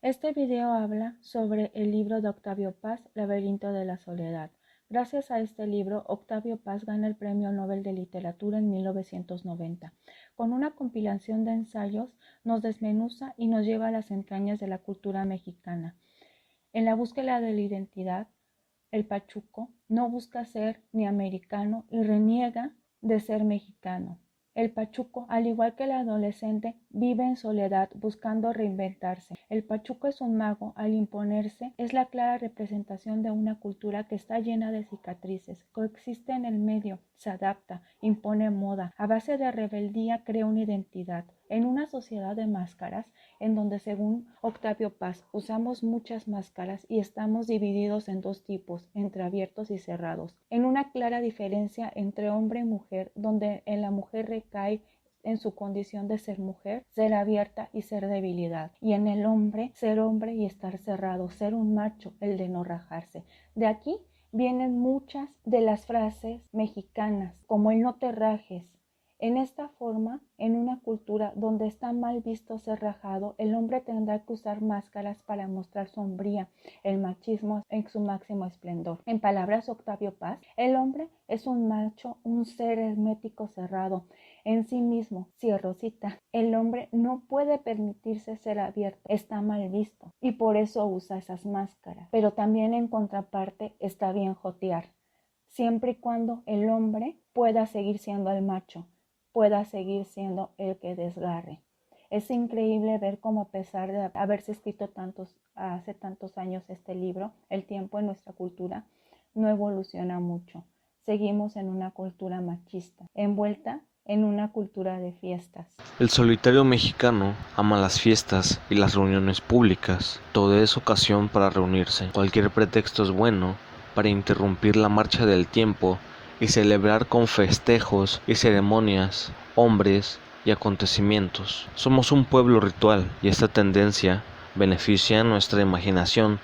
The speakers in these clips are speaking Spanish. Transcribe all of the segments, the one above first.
Este video habla sobre el libro de Octavio Paz, Laberinto de la Soledad. Gracias a este libro, Octavio Paz gana el Premio Nobel de Literatura en 1990. Con una compilación de ensayos, nos desmenuza y nos lleva a las entrañas de la cultura mexicana. En la búsqueda de la identidad, el pachuco no busca ser ni americano y reniega de ser mexicano. El pachuco, al igual que el adolescente, vive en soledad buscando reinventarse. El pachuco es un mago al imponerse, es la clara representación de una cultura que está llena de cicatrices, coexiste en el medio, se adapta, impone moda, a base de rebeldía crea una identidad. En una sociedad de máscaras, en donde según Octavio Paz usamos muchas máscaras y estamos divididos en dos tipos, entre abiertos y cerrados, en una clara diferencia entre hombre y mujer, donde en la mujer recae en su condición de ser mujer, ser abierta y ser debilidad, y en el hombre, ser hombre y estar cerrado, ser un macho, el de no rajarse. De aquí vienen muchas de las frases mexicanas, como el no te rajes. En esta forma, en una cultura donde está mal visto ser rajado, el hombre tendrá que usar máscaras para mostrar su hombría, el machismo en su máximo esplendor. En palabras de Octavio Paz, el hombre es un macho, un ser hermético cerrado en sí mismo, cierrosita. El hombre no puede permitirse ser abierto, está mal visto y por eso usa esas máscaras. Pero también en contraparte está bien jotear, siempre y cuando el hombre pueda seguir siendo el macho, pueda seguir siendo el que desgarre. Es increíble ver cómo a pesar de haberse escrito hace tantos años este libro, el tiempo en nuestra cultura no evoluciona mucho. Seguimos en una cultura machista, envuelta en una cultura de fiestas. El solitario mexicano ama las fiestas y las reuniones públicas. Todo es ocasión para reunirse. Cualquier pretexto es bueno para interrumpir la marcha del tiempo y celebrar con festejos y ceremonias, hombres y acontecimientos. Somos un pueblo ritual y esta tendencia beneficia a nuestra imaginación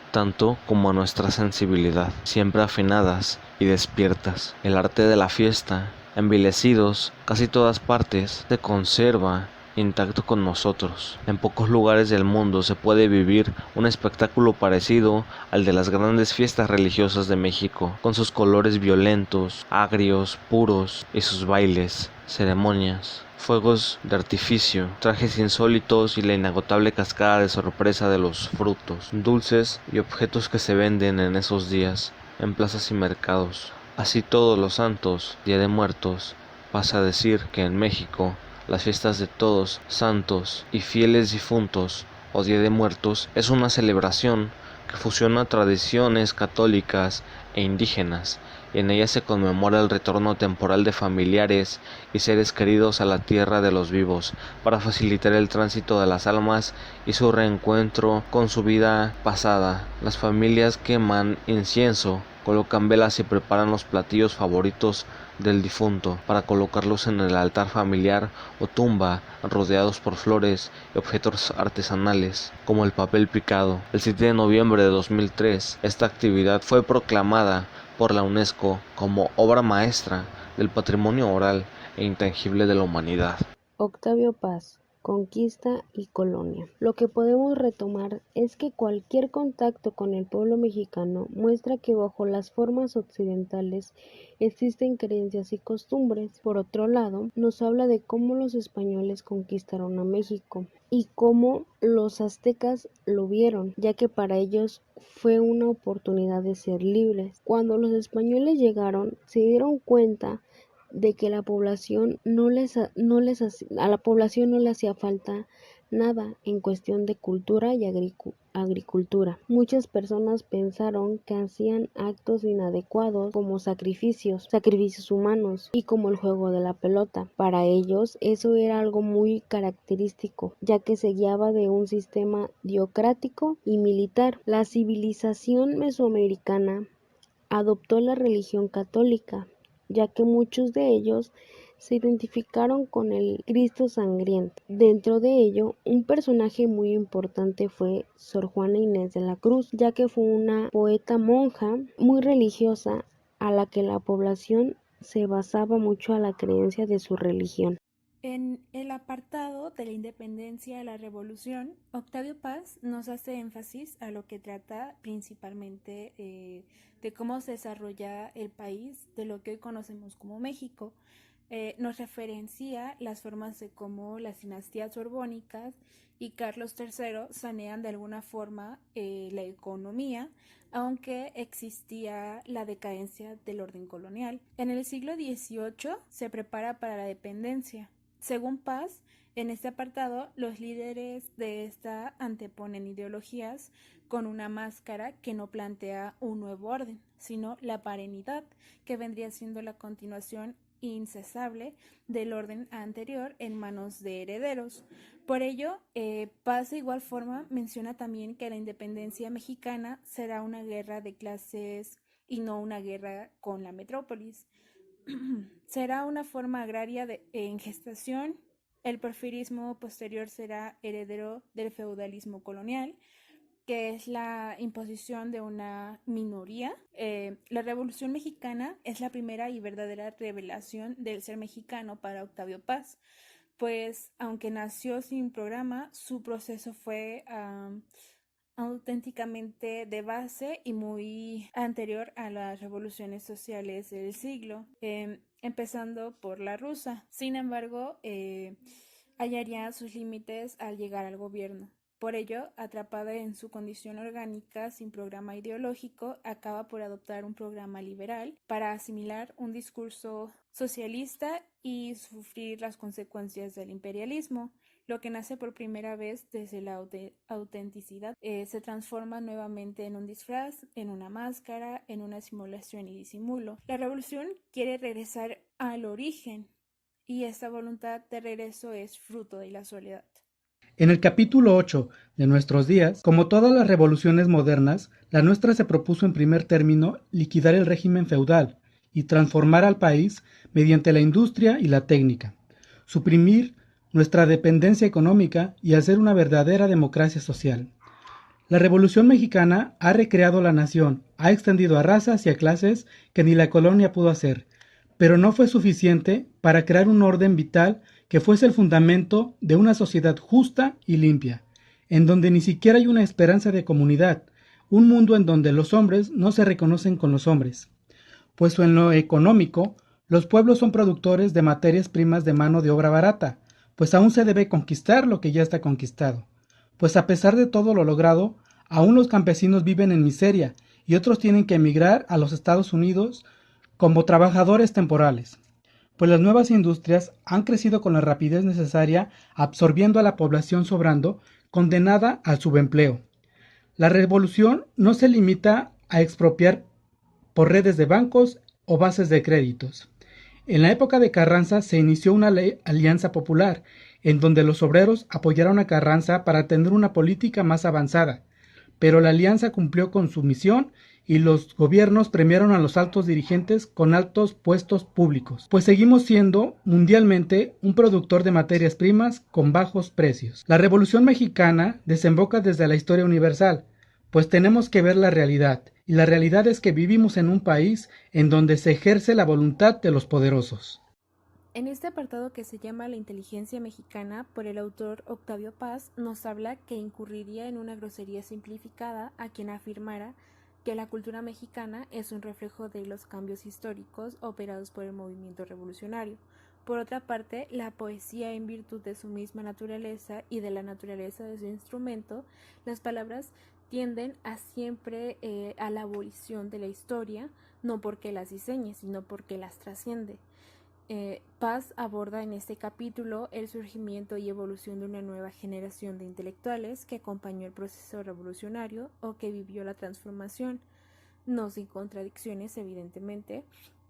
tanto como a nuestra sensibilidad, siempre afinadas y despiertas. El arte de la fiesta, envilecidos casi todas partes, se conserva intacto con nosotros. En pocos lugares del mundo se puede vivir un espectáculo parecido al de las grandes fiestas religiosas de México, con sus colores violentos, agrios, puros y sus bailes, ceremonias, fuegos de artificio, trajes insólitos y la inagotable cascada de sorpresa de los frutos, dulces y objetos que se venden en esos días, en plazas y mercados. Así todos los santos, Día de Muertos, pasa a decir que en México las fiestas de todos santos y fieles difuntos o Día de Muertos es una celebración que fusiona tradiciones católicas e indígenas, y en ella se conmemora el retorno temporal de familiares y seres queridos a la tierra de los vivos, para facilitar el tránsito de las almas y su reencuentro con su vida pasada. Las familias queman incienso, colocan velas y preparan los platillos favoritos del difunto para colocarlos en el altar familiar o tumba, rodeados por flores y objetos artesanales como el papel picado. El 7 de noviembre de 2003, esta actividad fue proclamada por la UNESCO como obra maestra del patrimonio oral e intangible de la humanidad. Octavio Paz, conquista y colonia. Lo que podemos retomar es que cualquier contacto con el pueblo mexicano muestra que bajo las formas occidentales existen creencias y costumbres. Por otro lado, nos habla de cómo los españoles conquistaron a México y cómo los aztecas lo vieron, ya que para ellos fue una oportunidad de ser libres. Cuando los españoles llegaron, se dieron cuenta de que a la población no le hacía falta nada en cuestión de cultura y agricultura. Muchas personas pensaron que hacían actos inadecuados como sacrificios humanos y como el juego de la pelota. Para ellos eso era algo muy característico, ya que se guiaba de un sistema diocrático y militar. La civilización mesoamericana adoptó la religión católica, ya que muchos de ellos se identificaron con el Cristo sangriento. Dentro de ello, un personaje muy importante fue Sor Juana Inés de la Cruz, ya que fue una poeta monja muy religiosa a la que la población se basaba mucho a la creencia de su religión. En el apartado de la independencia de la revolución, Octavio Paz nos hace énfasis a lo que trata principalmente de cómo se desarrolla el país, de lo que hoy conocemos como México. Nos referencia las formas de cómo las dinastías borbónicas y Carlos III sanean de alguna forma la economía, aunque existía la decadencia del orden colonial. En el siglo XVIII se prepara para la dependencia. Según Paz, en este apartado, los líderes de esta anteponen ideologías con una máscara que no plantea un nuevo orden, sino la perenidad, que vendría siendo la continuación incesable del orden anterior en manos de herederos. Por ello, Paz de igual forma menciona también que la independencia mexicana será una guerra de clases y no una guerra con la metrópolis. Será una forma agraria en gestación. El porfirismo posterior será heredero del feudalismo colonial, que es la imposición de una minoría. La Revolución Mexicana es la primera y verdadera revelación del ser mexicano para Octavio Paz, pues aunque nació sin programa, su proceso fue auténticamente de base y muy anterior a las revoluciones sociales del siglo, empezando por la rusa. Sin embargo, hallaría sus límites al llegar al gobierno. Por ello, atrapada en su condición orgánica sin programa ideológico, acaba por adoptar un programa liberal para asimilar un discurso socialista y sufrir las consecuencias del imperialismo. Lo que nace por primera vez desde la autenticidad se transforma nuevamente en un disfraz, en una máscara, en una simulación y disimulo. La revolución quiere regresar al origen y esta voluntad de regreso es fruto de la soledad. En el capítulo 8 de Nuestros días, como todas las revoluciones modernas, la nuestra se propuso en primer término liquidar el régimen feudal y transformar al país mediante la industria y la técnica, suprimir nuestra dependencia económica y hacer una verdadera democracia social. La Revolución Mexicana ha recreado la nación, ha extendido a razas y a clases que ni la colonia pudo hacer, pero no fue suficiente para crear un orden vital que fuese el fundamento de una sociedad justa y limpia, en donde ni siquiera hay una esperanza de comunidad, un mundo en donde los hombres no se reconocen con los hombres. Pues en lo económico, los pueblos son productores de materias primas de mano de obra barata, pues aún se debe conquistar lo que ya está conquistado. Pues a pesar de todo lo logrado, aún los campesinos viven en miseria y otros tienen que emigrar a los Estados Unidos como trabajadores temporales, pues las nuevas industrias han crecido con la rapidez necesaria, absorbiendo a la población sobrando, condenada al subempleo. La revolución no se limita a expropiar por redes de bancos o bases de créditos. En la época de Carranza se inició una alianza popular, en donde los obreros apoyaron a Carranza para tener una política más avanzada, pero la alianza cumplió con su misión y los gobiernos premiaron a los altos dirigentes con altos puestos públicos, pues seguimos siendo mundialmente un productor de materias primas con bajos precios. La Revolución Mexicana desemboca desde la historia universal, pues tenemos que ver la realidad, y la realidad es que vivimos en un país en donde se ejerce la voluntad de los poderosos. En este apartado que se llama La inteligencia mexicana por el autor Octavio Paz, nos habla que incurriría en una grosería simplificada a quien afirmara que la cultura mexicana es un reflejo de los cambios históricos operados por el movimiento revolucionario. Por otra parte, la poesía, en virtud de su misma naturaleza y de la naturaleza de su instrumento, las palabras tienden a siempre a la abolición de la historia, no porque las diseñe, sino porque las trasciende. Paz aborda en este capítulo el surgimiento y evolución de una nueva generación de intelectuales que acompañó el proceso revolucionario o que vivió la transformación, no sin contradicciones evidentemente,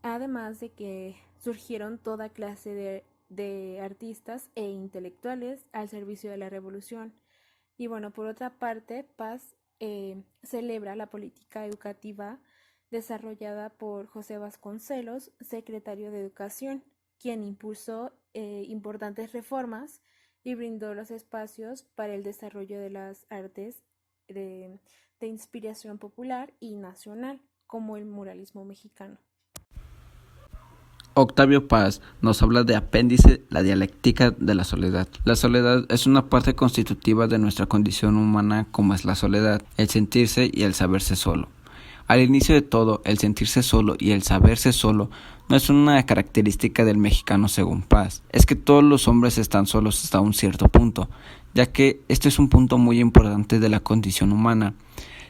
además de que surgieron toda clase de artistas e intelectuales al servicio de la revolución. Y bueno, por otra parte, Paz celebra la política educativa desarrollada por José Vasconcelos, secretario de Educación, quien impulsó importantes reformas y brindó los espacios para el desarrollo de las artes de inspiración popular y nacional, como el muralismo mexicano. Octavio Paz nos habla de apéndice, la dialéctica de la soledad. La soledad es una parte constitutiva de nuestra condición humana, como es la soledad, el sentirse y el saberse solo. Al inicio de todo, el sentirse solo y el saberse solo no es una característica del mexicano según Paz. Es que todos los hombres están solos hasta un cierto punto, ya que este es un punto muy importante de la condición humana.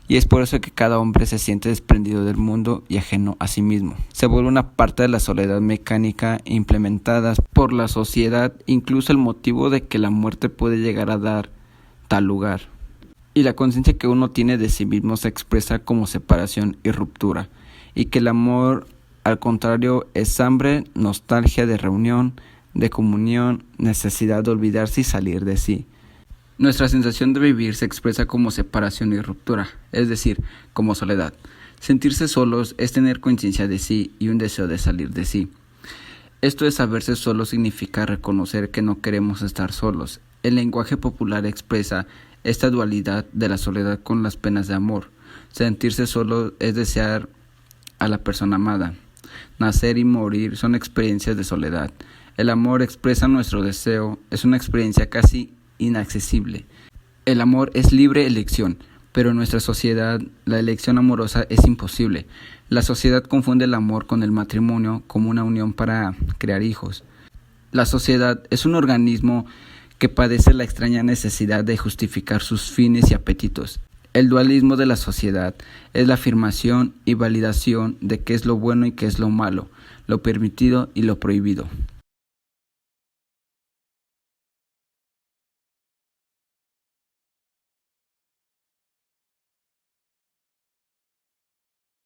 Y es por eso que cada hombre se siente desprendido del mundo y ajeno a sí mismo. Se vuelve una parte de la soledad mecánica implementada por la sociedad, incluso el motivo de que la muerte puede llegar a dar tal lugar. Y la conciencia que uno tiene de sí mismo se expresa como separación y ruptura, y que el amor, al contrario, es hambre, nostalgia de reunión, de comunión, necesidad de olvidarse y salir de sí. Nuestra sensación de vivir se expresa como separación y ruptura, es decir, como soledad. Sentirse solos es tener conciencia de sí y un deseo de salir de sí. Esto de saberse solo significa reconocer que no queremos estar solos. El lenguaje popular expresa esta dualidad de la soledad con las penas de amor. Sentirse solo es desear a la persona amada. Nacer y morir son experiencias de soledad. El amor expresa nuestro deseo, es una experiencia casi inaccesible. El amor es libre elección, pero en nuestra sociedad la elección amorosa es imposible. La sociedad confunde el amor con el matrimonio como una unión para crear hijos. La sociedad es un organismo que padece la extraña necesidad de justificar sus fines y apetitos. El dualismo de la sociedad es la afirmación y validación de qué es lo bueno y qué es lo malo, lo permitido y lo prohibido.